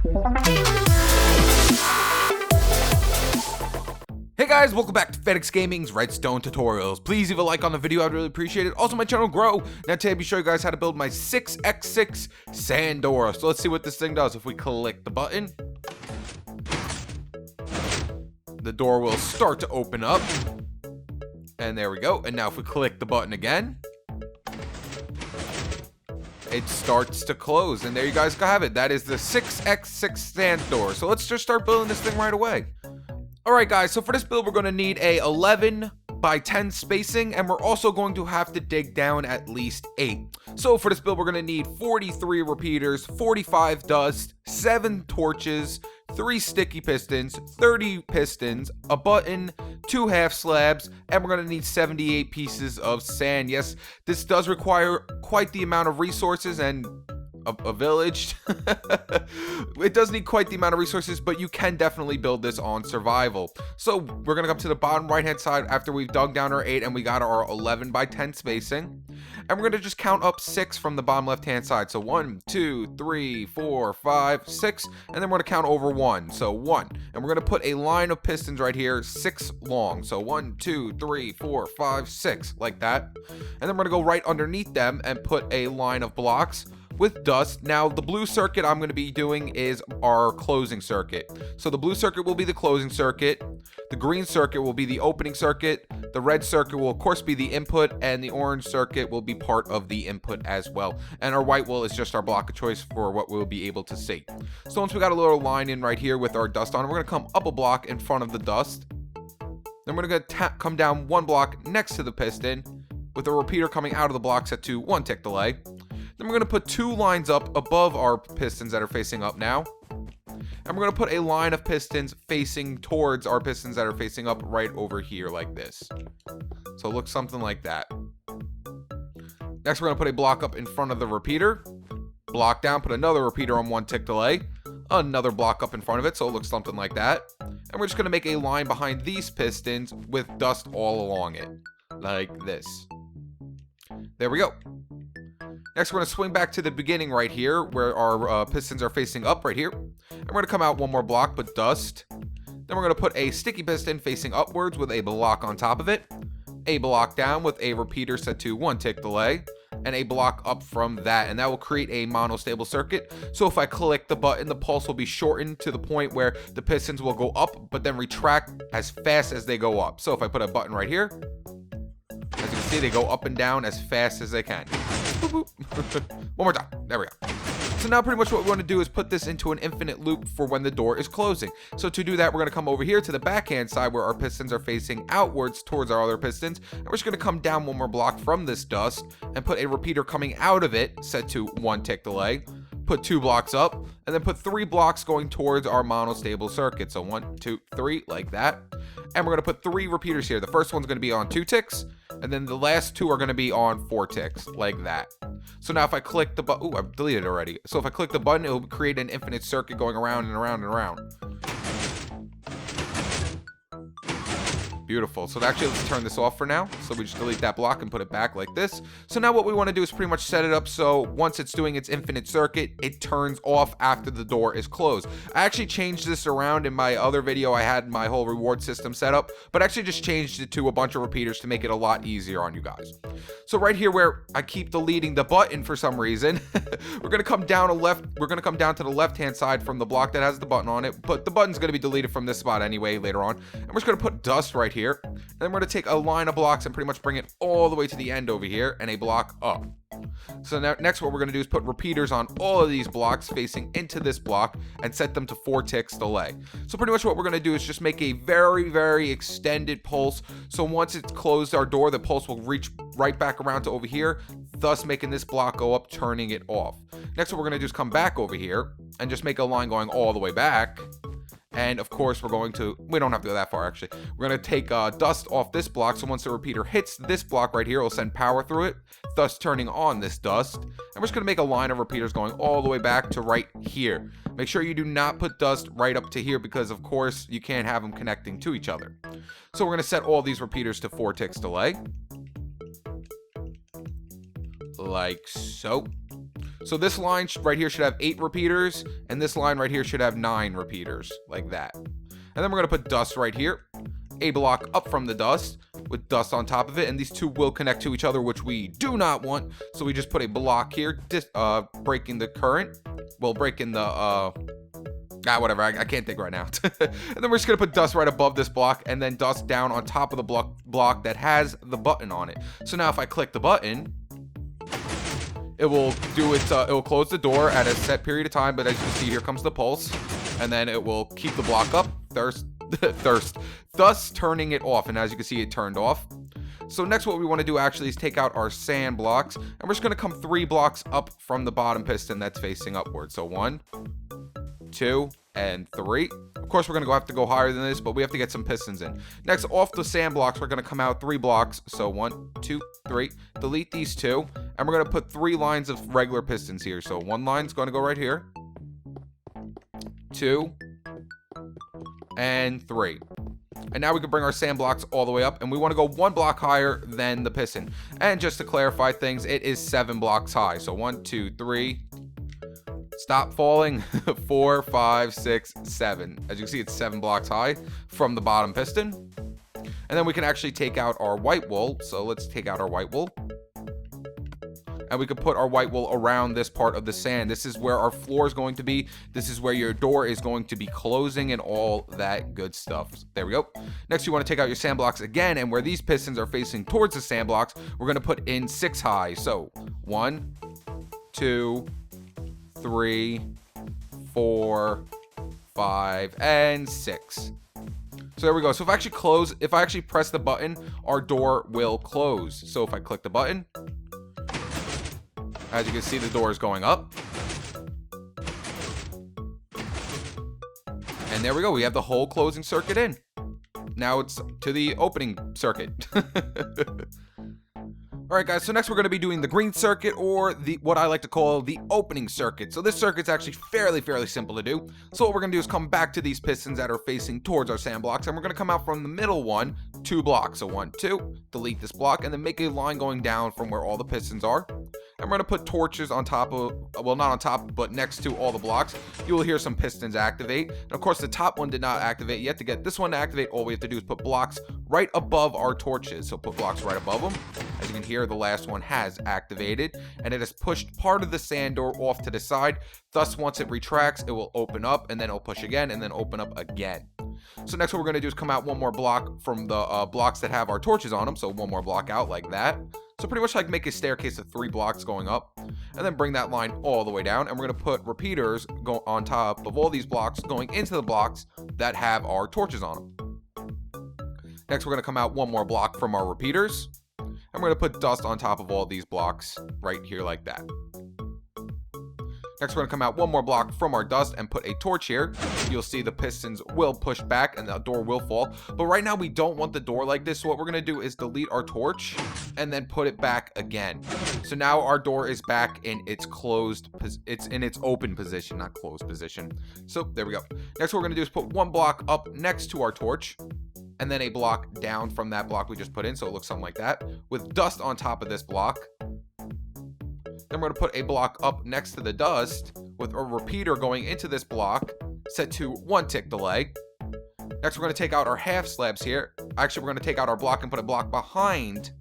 Hey guys, welcome back to FedEx Gaming's Redstone Tutorials. Please leave a like on the video, I'd really appreciate it. Also, my channel will grow. Now today I'll be showing you guys how to build my 6x6 sand door. So let's see what this thing does. If we click the button, the door will start to open up. And there we go. And now if we click the button again, it starts to close. And there you guys have it. That is the 6x6 sand door. So let's just start building this thing right away. Alright guys, so for this build we're going to need a 11 by 10 spacing, and we're also going to have to dig down at least 8. So for this build we're going to need 43 repeaters, 45 dust, 7 torches, 3 sticky pistons, 30 pistons, a button, 2 half slabs, and we're going to need 78 pieces of sand. Yes, this does require quite the amount of resources and a village. It does need quite the amount of resources, but you can definitely build this on survival. So we're gonna come to the bottom right hand side after we've dug down our 8 and we got our 11 by 10 spacing, and we're gonna just count up 6 from the bottom left hand side. So 1, 2, 3, 4, 5, 6, and then we're gonna count over 1. So 1, and we're gonna put a line of pistons right here, 6 long. So 1, 2, 3, 4, 5, 6, like that. And then we're gonna go right underneath them and put a line of blocks with dust. Now the blue circuit I'm going to be doing is our closing circuit. So the blue circuit will be the closing circuit, the green circuit will be the opening circuit, the red circuit will of course be the input, and the orange circuit will be part of the input as well. And our white will is just our block of choice for what we'll be able to see. So once we got a little line in right here with our dust on, we're going to come up a block in front of the dust. Then we're going to come down 1 block next to the piston with a repeater coming out of the block set to 1 tick delay. Then we're going to put 2 lines up above our pistons that are facing up now. And we're going to put a line of pistons facing towards our pistons that are facing up right over here like this. So it looks something like that. Next, we're going to put a block up in front of the repeater. Block down, put another repeater on 1 tick delay. Another block up in front of it, so it looks something like that. And we're just going to make a line behind these pistons with dust all along it. Like this. There we go. Next, we're going to swing back to the beginning right here where our pistons are facing up right here. And we're going to come out 1 more block, but dust. Then we're going to put a sticky piston facing upwards with a block on top of it. A block down with a repeater set to 1 tick delay. And a block up from that. And that will create a monostable circuit. So if I click the button, the pulse will be shortened to the point where the pistons will go up, but then retract as fast as they go up. So if I put a button right here, as you can see, they go up and down as fast as they can. One more time. There we go. So now pretty much what we want to do is put this into an infinite loop for when the door is closing. So to do that, we're going to come over here to the backhand side where our pistons are facing outwards towards our other pistons. And we're just going to come down 1 more block from this dust and put a repeater coming out of it set to 1 tick delay. Put 2 blocks up, and then put 3 blocks going towards our monostable circuit. So 1, 2, 3, like that. And we're going to put 3 repeaters here. The first one's going to be on 2 ticks, and then the last 2 are going to be on 4 ticks, like that. So now if I click the button, I've deleted it already. So if I click the button, it will create an infinite circuit going around and around and around. Beautiful. So actually, let's turn this off for now. So we just delete that block and put it back like this. So now what we want to do is pretty much set it up so once it's doing its infinite circuit, it turns off after the door is closed. I actually changed this around in my other video. I had my whole reward system set up, but actually just changed it to a bunch of repeaters to make it a lot easier on you guys. So right here where I keep deleting the button for some reason, we're going to come down we're going to come down to the left-hand side from the block that has the button on it, but the button's going to be deleted from this spot anyway later on. And we're just going to put dust right here. And then we're going to take a line of blocks and pretty much bring it all the way to the end over here and a block up. So now next what we're going to do is put repeaters on all of these blocks facing into this block and set them to 4 ticks delay. So pretty much what we're going to do is just make a very extended pulse. So once it's closed our door, the pulse will reach right back around to over here, thus making this block go up, turning it off. Next what we're going to do is come back over here and just make a line going all the way back. And of course, we don't have to go that far actually. We're going to take dust off this block. So once the repeater hits this block right here, it'll send power through it, thus turning on this dust. And we're just going to make a line of repeaters going all the way back to right here. Make sure you do not put dust right up to here because of course you can't have them connecting to each other. So we're going to set all these repeaters to 4 ticks delay. Like so. So this line right here should have 8 repeaters, and this line right here should have 9 repeaters, like that. And then we're going to put dust right here, a block up from the dust with dust on top of it, and these two will connect to each other, which we do not want. So we just put a block here, breaking the current. Well, breaking the whatever, I can't think right now. And then we're just gonna put dust right above this block, and then dust down on top of the block that has the button on it. So now if I click the button, it will do its it will close the door at a set period of time, but as you can see, here comes the pulse, and then it will keep the block up, thus turning it off. And as you can see, it turned off. So next, what we want to do actually is take out our sand blocks, and we're just going to come 3 blocks up from the bottom piston that's facing upward. So 1, 2, and 3. Of course, we're going to have to go higher than this, but we have to get some pistons in. Next, off the sand blocks, we're going to come out 3 blocks. So 1, 2, 3. Delete these 2, and we're going to put 3 lines of regular pistons here. So 1 line's going to go right here, 2, and 3. And now we can bring our sand blocks all the way up, and we want to go 1 block higher than the piston. And just to clarify things, it is 7 blocks high. So 1, 2, 3. Stop falling. 4, 5, 6, 7. As you can see, it's 7 blocks high from the bottom piston. And then we can actually take out our white wool. So let's take out our white wool. And we can put our white wool around this part of the sand. This is where our floor is going to be. This is where your door is going to be closing and all that good stuff. There we go. Next, you want to take out your sand blocks again, and where these pistons are facing towards the sand blocks, we're going to put in 6 high. So 1, 2, 3, 4, 5, and 6. So there we go. So if I actually press the button, our door will close. So if I click the button, as you can see, the door is going up. And there we go. We have the whole closing circuit in. Now it's to the opening circuit. All right, guys, so next we're going to be doing the green circuit, or what I like to call the opening circuit. So this circuit's actually fairly simple to do. So what we're going to do is come back to these pistons that are facing towards our sand blocks, and we're going to come out from the middle one, 2 blocks. So 1, 2, delete this block, and then make a line going down from where all the pistons are. And we're going to put torches on top of, well, not on top, but next to all the blocks. You will hear some pistons activate. And of course, the top one did not activate yet. To get this one to activate, all we have to do is put blocks right above our torches. So put blocks right above them. As you can hear, the last one has activated, and it has pushed part of the sand door off to the side. Thus, once it retracts, it will open up, and then it'll push again, and then open up again. So next, what we're going to do is come out 1 more block from the blocks that have our torches on them. So 1 more block out like that. So pretty much like make a staircase of 3 blocks going up, and then bring that line all the way down. And we're going to put repeaters go on top of all these blocks going into the blocks that have our torches on them. Next, we're going to come out 1 more block from our repeaters, and we're going to put dust on top of all these blocks right here like that. Next, we're going to come out 1 more block from our dust and put a torch here. You'll see the pistons will push back and the door will fall. But right now, we don't want the door like this. So what we're going to do is delete our torch and then put it back again. So now our door is back in its open position, not closed position. So there we go. Next, what we're going to do is put 1 block up next to our torch, and then a block down from that block we just put in. So it looks something like that, with dust on top of this block. Then we're going to put a block up next to the dust with a repeater going into this block set to 1 tick delay. Next, we're going to take out our half slabs here. Actually, we're going to take out our block and put a block behind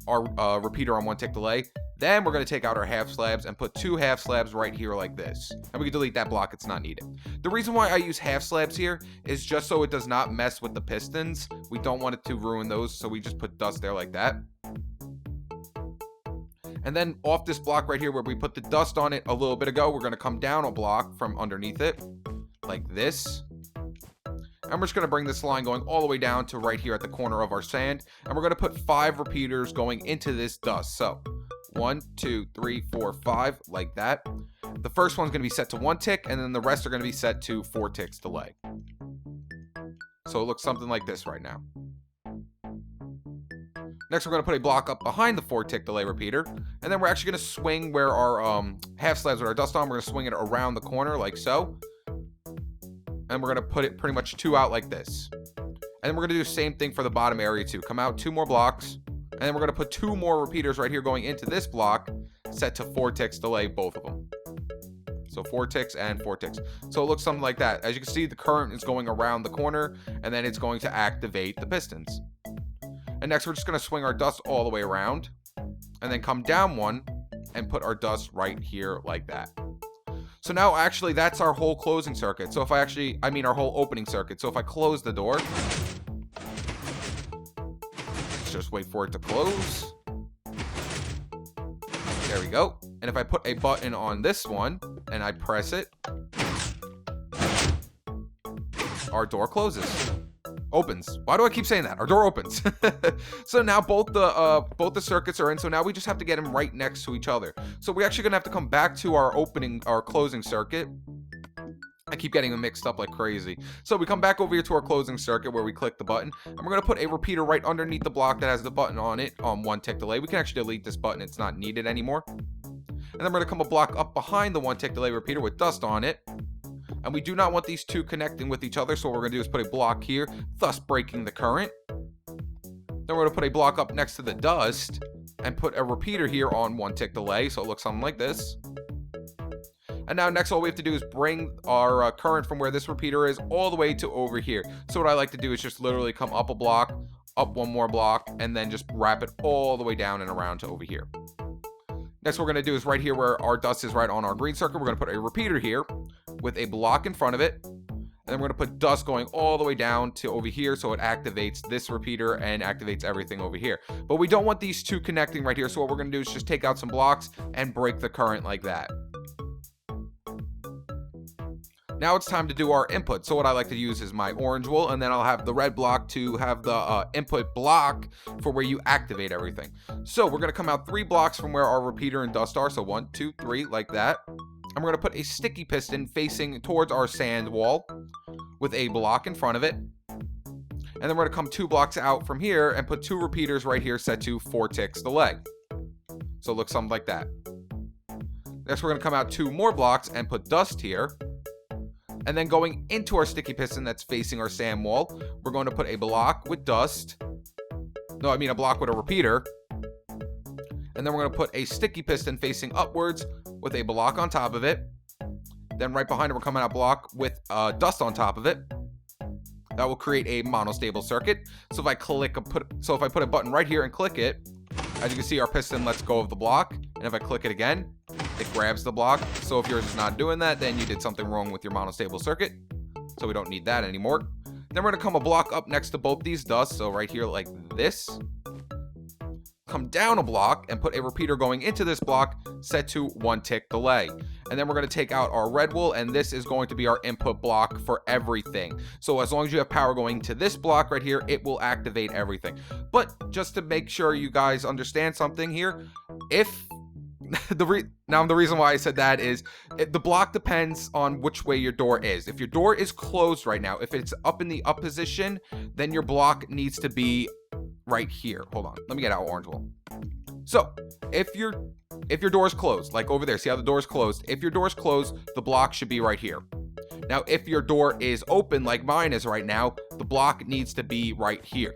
our repeater on 1 tick delay. Then we're going to take out our half slabs and put 2 half slabs right here like this. And we can delete that block. It's not needed. The reason why I use half slabs here is just so it does not mess with the pistons. We don't want it to ruin those, so we just put dust there like that. And then off this block right here where we put the dust on it a little bit ago, we're going to come down a block from underneath it like this. And we're just going to bring this line going all the way down to right here at the corner of our sand. And we're going to put 5 repeaters going into this dust. So 1, 2, 3, 4, 5, like that. The first one's going to be set to 1 tick, and then the rest are going to be set to 4 ticks delay. So it looks something like this right now. Next, we're going to put a block up behind the 4 tick delay repeater, and then we're actually going to swing where our half slabs with our dust on. We're going to swing it around the corner like so, and we're going to put it pretty much 2 out like this. And then we're going to do the same thing for the bottom area too. Come out 2 more blocks, and then we're going to put 2 more repeaters right here going into this block, set to 4 ticks delay, both of them. So 4 ticks and 4 ticks. So it looks something like that. As you can see, the current is going around the corner, and then it's going to activate the pistons. And next, we're just going to swing our dust all the way around, and then come down one, and put our dust right here like that. So now, actually, that's our whole closing circuit. So if our whole opening circuit. So if I close the door, let's just wait for it to close. There we go. And if I put a button on this one and I press it, our door closes. Opens. Why do I keep saying that? Our door opens. So now both the circuits are in. So now we just have to get them right next to each other. So we're actually gonna have to come back to our closing circuit. I keep getting them mixed up like crazy. So we come back over here to our closing circuit where we click the button, and we're gonna put a repeater right underneath the block that has the button on it on 1 tick delay. We can actually delete this button, it's not needed anymore. And then we're gonna come a block up behind the 1 tick delay repeater with dust on it. And we do not want these two connecting with each other, so what we're gonna do is put a block here, thus breaking the current. Then we're gonna put a block up next to the dust and put a repeater here on 1 tick delay, so it looks something like this. And now next, all we have to do is bring our current from where this repeater is all the way to over here. So what I like to do is just literally come up a block, up one more block, and then just wrap it all the way down and around to over here. Next, what we're going to do is right here where our dust is right on our green circuit, we're going to put a repeater here with a block in front of it. And then we're going to put dust going all the way down to over here, so it activates this repeater and activates everything over here. But we don't want these two connecting right here, so what we're going to do is just take out some blocks and break the current like that. Now it's time to do our input. So what I like to use is my orange wool, and then I'll have the red block to have the input block for where you activate everything. So we're going to come out 3 blocks from where our repeater and dust are. So 1, 2, 3, like that. And we're going to put a sticky piston facing towards our sand wall with a block in front of it. And then we're going to come 2 blocks out from here and put 2 repeaters right here set to 4 ticks delay. So it looks something like that. Next, we're going to come out 2 more blocks and put dust here. And then going into our sticky piston that's facing our sand wall, we're going to put a block with dust. No, I mean a block with a repeater. And then we're going to put a sticky piston facing upwards with a block on top of it. Then right behind it, we're coming out block with dust on top of it. That will create a monostable circuit. So if I put a button right here and click it, as you can see, our piston lets go of the block. And if I click it again, it grabs the block. So if yours is not doing that, then you did something wrong with your monostable circuit. So we don't need that anymore. Then we're going to come a block up next to both these dusts. So right here like this. Come down a block and put a repeater going into this block set to 1 tick delay. And then we're going to take out our red wool, and this is going to be our input block for everything. So as long as you have power going to this block right here, it will activate everything. But just to make sure you guys understand something here, the reason why I said that is the block depends on which way your door is. If your door is closed right now, if it's up in the up position, then your block needs to be right here. Hold on, let me get out orange wool. So if your door is closed, like over there, see how the door is closed? If your door is closed, the block should be right here. Now, if your door is open like mine is right now, the block needs to be right here.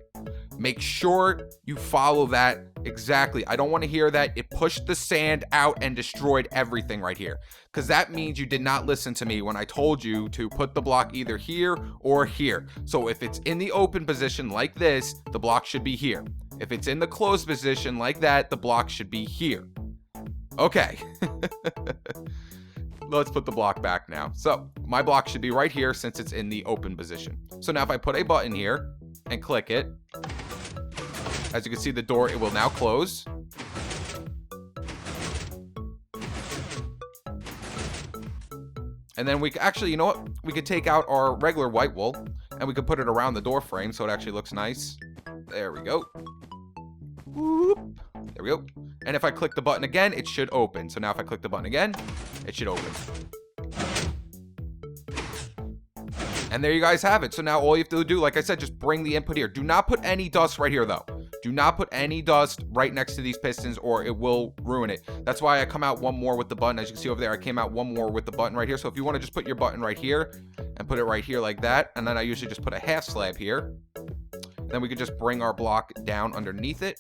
Make sure you follow that exactly. I don't want to hear that it pushed the sand out and destroyed everything right here, because that means you did not listen to me when I told you to put the block either here or here. So if it's in the open position like this, the block should be here. If it's in the closed position like that, the block should be here. Okay. Let's put the block back now. So my block should be right here since it's in the open position. So now if I put a button here and click it, as you can see, the door, it will now close. And then we actually, you know what? We could take out our regular white wool and we could put it around the door frame so it actually looks nice. There we go. Whoop. There we go. And if I click the button again, it should open. So now if I click the button again, it should open. And there you guys have it. So now all you have to do, like I said, just bring the input here. Do not put any dust right here though. Do not put any dust right next to these pistons or it will ruin it. That's why I come out one more with the button. As you can see over there, I came out one more with the button right here. So if you want to just put your button right here and put it right here like that. And then I usually just put a half slab here. Then we could just bring our block down underneath it.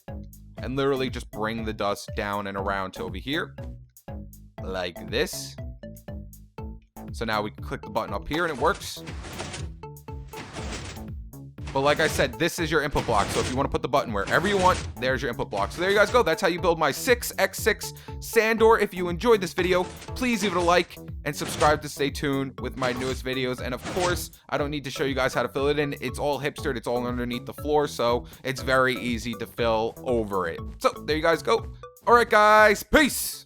and literally just bring the dust down and around to over here, like this. So now we can click the button up here and it works. But like I said, this is your input block. So if you want to put the button wherever you want, there's your input block. So there you guys go. That's how you build my 6x6 sand door. If you enjoyed this video, please leave it a like and subscribe to stay tuned with my newest videos. And of course, I don't need to show you guys how to fill it in. It's all hipstered. It's all underneath the floor. So it's very easy to fill over it. So there you guys go. All right, guys. Peace.